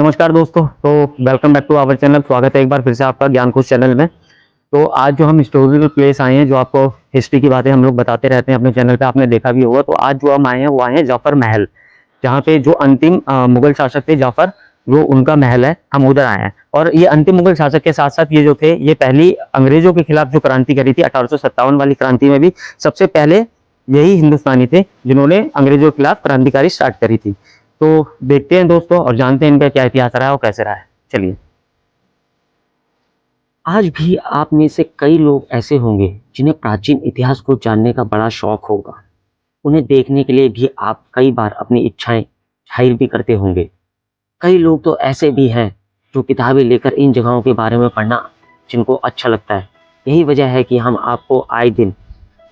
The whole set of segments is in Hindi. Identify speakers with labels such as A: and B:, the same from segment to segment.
A: नमस्कार दोस्तों। तो welcome back to our channel. स्वागत है एक बार फिर से आपका ज्ञान कोश चैनल में। तो आज जो हम हिस्टोरिकल प्लेस आए हैं, जो आपको हिस्ट्री की बातें हम लोग बताते रहते हैं अपने चैनल पे, आपने देखा भी होगा। तो आज जो हम आए हैं वो आए हैं जाफर महल, जहाँ पे जो अंतिम मुगल शासक थे जाफर, जो उनका महल है, हम उधर आए हैं। और ये अंतिम मुगल शासक के साथ साथ ये जो थे, ये पहली अंग्रेजों के खिलाफ जो क्रांति करी थी 1857 वाली क्रांति में भी सबसे पहले यही हिंदुस्तानी थे जिन्होंने अंग्रेजों के खिलाफ क्रांतिकारी स्टार्ट करी थी। तो देखते हैं दोस्तों और जानते हैं इनका क्या इतिहास रहा है और कैसे रहा है। चलिए।
B: आज भी आप में से कई लोग ऐसे होंगे जिन्हें प्राचीन इतिहास को जानने का बड़ा शौक होगा। उन्हें देखने के लिए भी आप कई बार अपनी इच्छाएं जाहिर भी करते होंगे। कई लोग तो ऐसे भी हैं जो किताबें लेकर इन जगहों के बारे में पढ़ना जिनको अच्छा लगता है। यही वजह है कि हम आपको आए दिन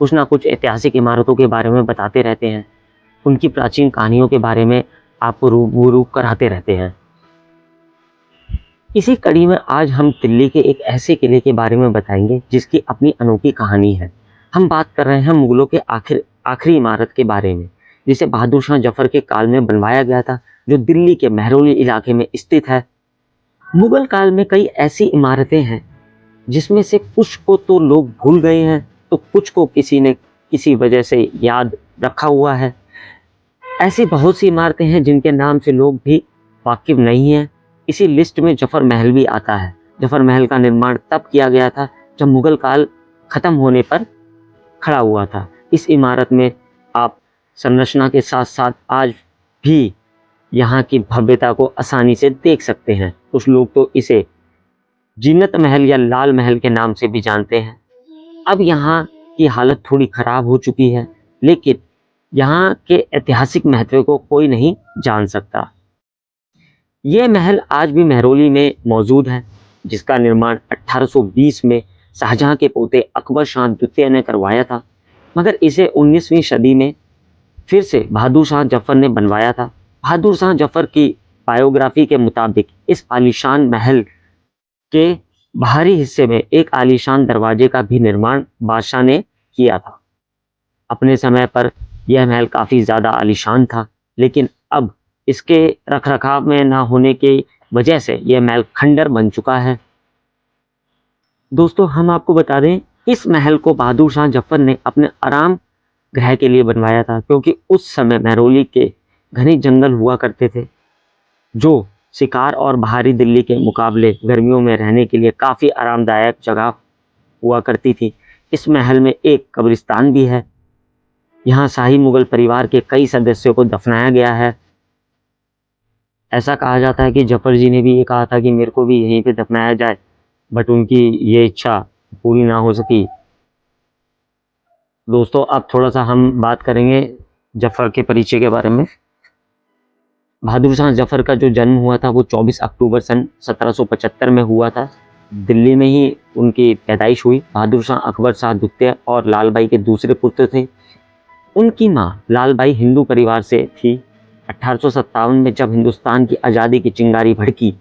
B: कुछ ना कुछ ऐतिहासिक इमारतों के बारे में बताते रहते हैं, उनकी प्राचीन कहानियों के बारे में आपको रूबरू कराते रहते हैं। इसी कड़ी में आज हम दिल्ली के एक ऐसे किले के बारे में बताएंगे जिसकी अपनी अनोखी कहानी है। हम बात कर रहे हैं मुगलों के आखिरी इमारत के बारे में, जिसे बहादुर शाह जफर के काल में बनवाया गया था, जो दिल्ली के महरौली इलाके में स्थित है। मुगल काल में कई ऐसी इमारतें हैं जिसमें से कुछ को तो लोग भूल गए हैं, तो कुछ को किसी ने किसी वजह से याद रखा हुआ है। ऐसी बहुत सी इमारतें हैं जिनके नाम से लोग भी वाकिफ नहीं हैं। इसी लिस्ट में जफर महल भी आता है। जफर महल का निर्माण तब किया गया था जब मुगल काल खत्म होने पर खड़ा हुआ था। इस इमारत में आप संरचना के साथ साथ आज भी यहाँ की भव्यता को आसानी से देख सकते हैं। कुछ लोग तो इसे जीनत महल या लाल महल के नाम से भी जानते हैं। अब यहाँ की हालत थोड़ी खराब हो चुकी है, लेकिन यहाँ के ऐतिहासिक महत्व को कोई नहीं जान सकता। ये महल आज भी महरौली में मौजूद है, जिसका निर्माण 1820 में शाहजहां के पोते अकबर शाह द्वितीय ने करवाया था, मगर इसे 19वीं सदी में फिर से बहादुर शाह जफर ने बनवाया था। बहादुर शाह जफर की बायोग्राफी के मुताबिक इस आलीशान महल के बाहरी हिस्से में एक आलीशान दरवाजे का भी निर्माण बादशाह ने किया था। अपने समय पर यह महल काफ़ी ज़्यादा आलीशान था, लेकिन अब इसके रखरखाव में ना होने की वजह से यह महल खंडर बन चुका है। दोस्तों, हम आपको बता दें, इस महल को बहादुर शाह जफर ने अपने आराम गृह के लिए बनवाया था, क्योंकि उस समय महरौली के घने जंगल हुआ करते थे, जो शिकार और बाहरी दिल्ली के मुकाबले गर्मियों में रहने के लिए काफ़ी आरामदायक जगह हुआ करती थी। इस महल में एक कब्रिस्तान भी है। यहाँ शाही मुगल परिवार के कई सदस्यों को दफनाया गया है। ऐसा कहा जाता है कि जफर जी ने भी ये कहा था कि मेरे को भी यहीं पे दफनाया जाए, बट उनकी ये इच्छा पूरी ना हो सकी। दोस्तों, अब थोड़ा सा हम बात करेंगे जफर के परिचय के बारे में। बहादुर शाह जफर का जो जन्म हुआ था वो 24 अक्टूबर सन 1775 में हुआ था। दिल्ली में ही उनकी पैदाइश हुई। बहादुर शाह अकबर शाह द्वितीय और लालबाई के दूसरे पुत्र थे। उनकी मां लालबाई हिंदू परिवार से थी। 1857 में जब हिंदुस्तान की आज़ादी की चिंगारी भड़की,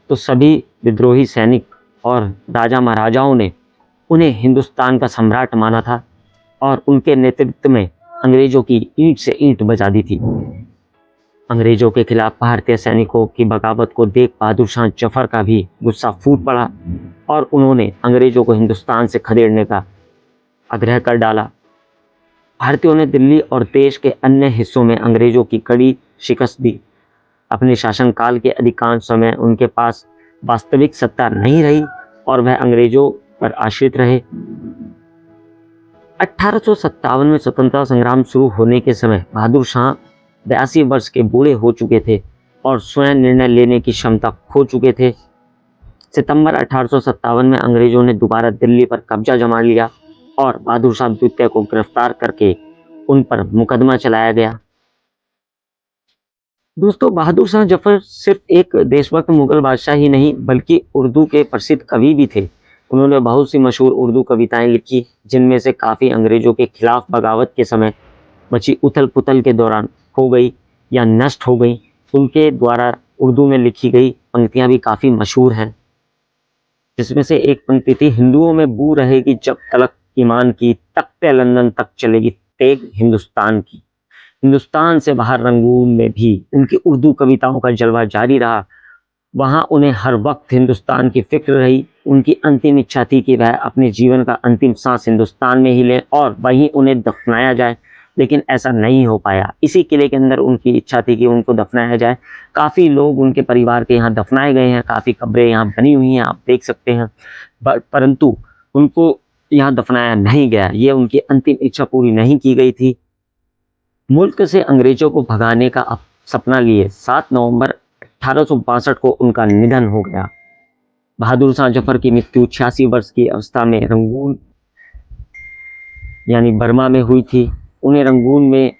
B: तो सभी विद्रोही सैनिक और राजा महाराजाओं ने उन्हें हिंदुस्तान का सम्राट माना था और उनके नेतृत्व में अंग्रेजों की ईंट से ईंट बजा दी थी। अंग्रेजों के खिलाफ भारतीय सैनिकों की बगावत को देख बहादुर शाह जफर का भी गुस्सा फूट पड़ा और उन्होंने अंग्रेजों को हिंदुस्तान से खदेड़ने का आग्रह कर डाला। भारतीयों ने दिल्ली और देश के अन्य हिस्सों में अंग्रेजों की कड़ी शिकस्त दी। अपने शासनकाल के अधिकांश समय उनके पास वास्तविक सत्ता नहीं रही और वह अंग्रेजों पर आश्रित रहे। 1857 में स्वतंत्रता संग्राम शुरू होने के समय बहादुर शाह 82 वर्ष के बूढ़े हो चुके थे और स्वयं निर्णय लेने की क्षमता खो चुके थे। सितंबर 1857 में अंग्रेजों ने दोबारा दिल्ली पर कब्जा जमा लिया और बहादुर शाह द्वितीय को गिरफ्तार करके उन पर मुकदमा चलाया गया। दोस्तों, बहादुर शाह जफर सिर्फ एक देशभक्त मुगल बादशाह ही नहीं, बल्कि उर्दू के प्रसिद्ध कवि भी थे। उन्होंने बहुत सी मशहूर उर्दू कविताएं लिखी, जिनमें से काफ़ी अंग्रेजों के खिलाफ बगावत के समय मची उथल पुथल के दौरान खो गई या नष्ट हो गई। उनके द्वारा उर्दू में लिखी गई पंक्तियां भी काफ़ी मशहूर हैं, जिसमें से एक पंक्ति थी, हिंदुओं में बू रहेगी जब तलक ईमान की, तख्ते लंदन तक चलेगी तेग हिंदुस्तान की। हिंदुस्तान से बाहर रंगून में भी उनकी उर्दू कविताओं का जलवा जारी रहा। वहाँ उन्हें हर वक्त हिंदुस्तान की फिक्र रही। उनकी अंतिम इच्छा थी कि वह अपने जीवन का अंतिम सांस हिंदुस्तान में ही लें और वहीं उन्हें दफनाया जाए, लेकिन ऐसा नहीं हो पाया। इसी किले के अंदर उनकी इच्छा थी कि उनको दफनाया जाए। काफ़ी लोग उनके परिवार के यहाँ दफनाए गए हैं, काफ़ी कब्रें यहाँ बनी हुई हैं, आप देख सकते हैं, परंतु उनको यहाँ दफनाया नहीं गया। ये उनकी अंतिम इच्छा पूरी नहीं की गई थी। मुल्क से अंग्रेजों को भगाने का सपना लिए 7 नवंबर 1862 को उनका निधन हो गया। बहादुर शाह जफर की मृत्यु 86 वर्ष की अवस्था में रंगून यानी बर्मा में हुई थी। उन्हें रंगून में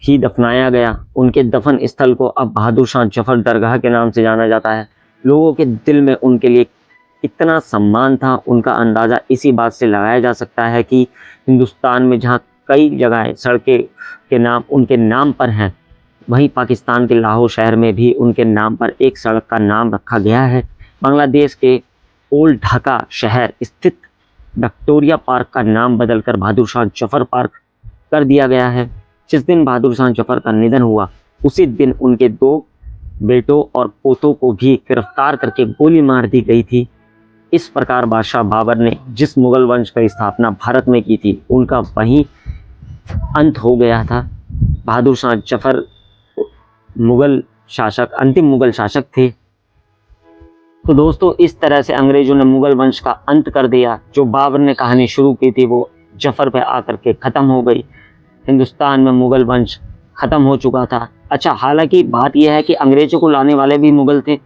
B: ही दफनाया गया। उनके दफन स्थल को अब बहादुर शाह जफर दरगाह के नाम से जाना जाता है। लोगों के दिल में उनके लिए कितना सम्मान था, उनका अंदाज़ा इसी बात से लगाया जा सकता है कि हिंदुस्तान में जहाँ कई जगह सड़कें के नाम उनके नाम पर हैं, वहीं पाकिस्तान के लाहौर शहर में भी उनके नाम पर एक सड़क का नाम रखा गया है। बांग्लादेश के ओल्ड ढाका शहर स्थित विक्टोरिया पार्क का नाम बदलकर बहादुर शाह जफर पार्क कर दिया गया है। जिस दिन बहादुर शाह जफर का निधन हुआ, उसी दिन उनके 2 बेटों और पोतों को भी गिरफ्तार करके गोली मार दी गई थी। इस प्रकार बादशाह बाबर ने जिस मुगल वंश की स्थापना भारत में की थी, उनका वहीं अंत हो गया था। बहादुर शाह जफर मुगल शासक, अंतिम मुगल शासक थे। तो दोस्तों, इस तरह से अंग्रेजों ने मुगल वंश का अंत कर दिया। जो बाबर ने कहानी शुरू की थी, वो जफर पे आकर के ख़त्म हो गई। हिंदुस्तान में मुगल वंश ख़त्म हो चुका था। अच्छा, हालांकि बात यह है कि अंग्रेजों को लाने वाले भी मुगल थे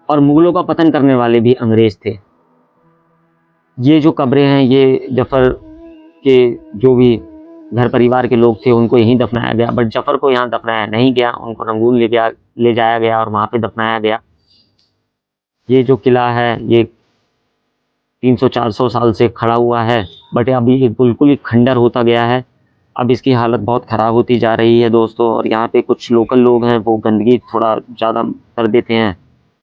B: और मुगलों का पतन करने वाले भी अंग्रेज थे। ये जो कब्रें हैं, ये जफर के जो भी घर परिवार के लोग थे, उनको यहीं दफनाया गया, बट जफर को यहाँ दफनाया नहीं गया। उनको रंगून ले जाया गया और वहाँ पे दफनाया गया। ये जो किला है, ये 300-400 साल से खड़ा हुआ है, बट अभी ये बिल्कुल ही खंडर होता गया है। अब इसकी हालत बहुत ख़राब होती जा रही है दोस्तों। और यहाँ पे कुछ लोकल लोग हैं, वो गंदगी थोड़ा ज़्यादा कर देते हैं।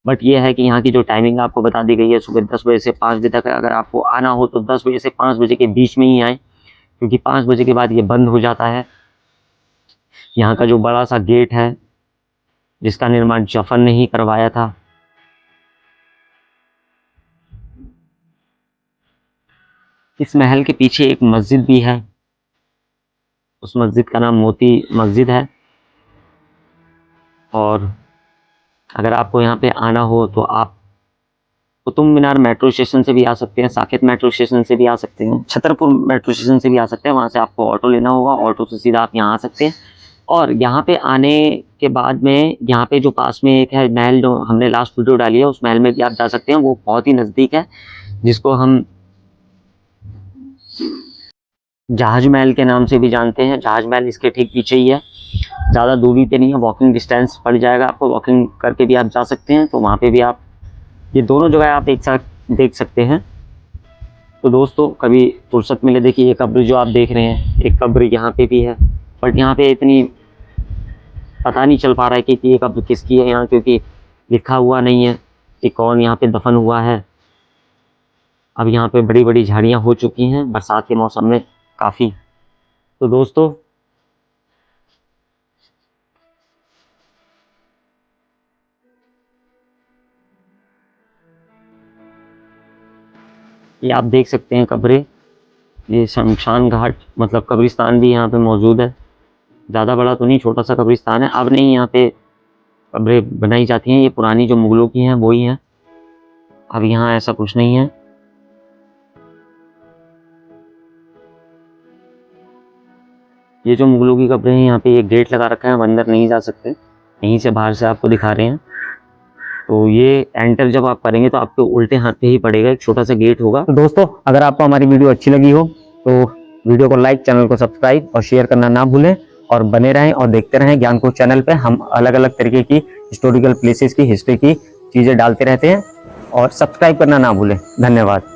B: बट ये है कि यहाँ की जो टाइमिंग आपको बता दी गई है, सुबह 10 बजे से 5 बजे तक। अगर आपको आना हो तो 10 बजे से 5 बजे के बीच में ही आएँ, क्योंकि 5 बजे के बाद ये बंद हो जाता है। यहाँ का जो बड़ा सा गेट है, जिसका निर्माण जफर ने ही करवाया था, इस महल के पीछे एक मस्जिद भी है। उस मस्जिद का नाम मोती मस्जिद है। और अगर आपको यहाँ पे आना हो तो आप कुतुब मीनार मेट्रो स्टेशन से भी आ सकते हैं, साकेत मेट्रो स्टेशन से भी आ सकते हैं, छतरपुर मेट्रो स्टेशन से भी आ सकते हैं। वहाँ से आपको ऑटो लेना होगा, ऑटो से सीधा आप यहाँ आ सकते हैं। और यहाँ पे आने के बाद में यहाँ पे जो पास में एक है महल, जो हमने लास्ट वीडियो डाली है, उस महल में भी आप जा सकते हैं। वो बहुत ही नज़दीक है, जिसको हम जहाज महल के नाम से भी जानते हैं। जहाज महल इसके ठीक पीछे ही है, ज़्यादा दूरी पे नहीं है, वॉकिंग डिस्टेंस पड़ जाएगा आपको। वॉकिंग करके भी आप जा सकते हैं, तो वहाँ पे भी आप ये दोनों जगह आप एक साथ देख सकते हैं। तो दोस्तों, कभी फुर्सत मिले, देखिए ये कब्र जो आप देख रहे हैं, एक कब्र यहाँ पे भी है, बट यहाँ पे इतनी पता नहीं चल पा रहा है कि ये कब्र किसकी है यहाँ, क्योंकि लिखा हुआ नहीं है कि कौन यहाँ पे दफन हुआ है। अब यहाँ पे बड़ी बड़ी झाड़ियाँ हो चुकी हैं बरसात के मौसम में काफ़ी। तो दोस्तों, ये आप देख सकते हैं कब्रें। ये शमशान घाट मतलब कब्रिस्तान भी यहाँ पे मौजूद है। ज़्यादा बड़ा तो नहीं, छोटा सा कब्रिस्तान है। अब नहीं यहाँ पे कब्रें बनाई जाती हैं, ये पुरानी जो मुगलों की हैं वही हैं। अब यहाँ ऐसा कुछ नहीं है। ये जो मुगलों की कब्रें हैं, यहाँ पे एक गेट लगा रखा है, हम अंदर नहीं जा सकते, यहीं से बाहर से आपको दिखा रहे हैं। तो ये एंटर जब आप करेंगे तो आपके उल्टे हाथ पे ही पड़ेगा, एक छोटा सा गेट होगा।
A: तो दोस्तों, अगर आपको हमारी वीडियो अच्छी लगी हो तो वीडियो को लाइक, चैनल को सब्सक्राइब और शेयर करना ना भूलें। और बने रहें और देखते रहें ज्ञानकोश चैनल पे। हम अलग अलग तरीके की हिस्टोरिकल प्लेसेस की, हिस्ट्री की चीज़ें डालते रहते हैं। और सब्सक्राइब करना ना भूलें। धन्यवाद।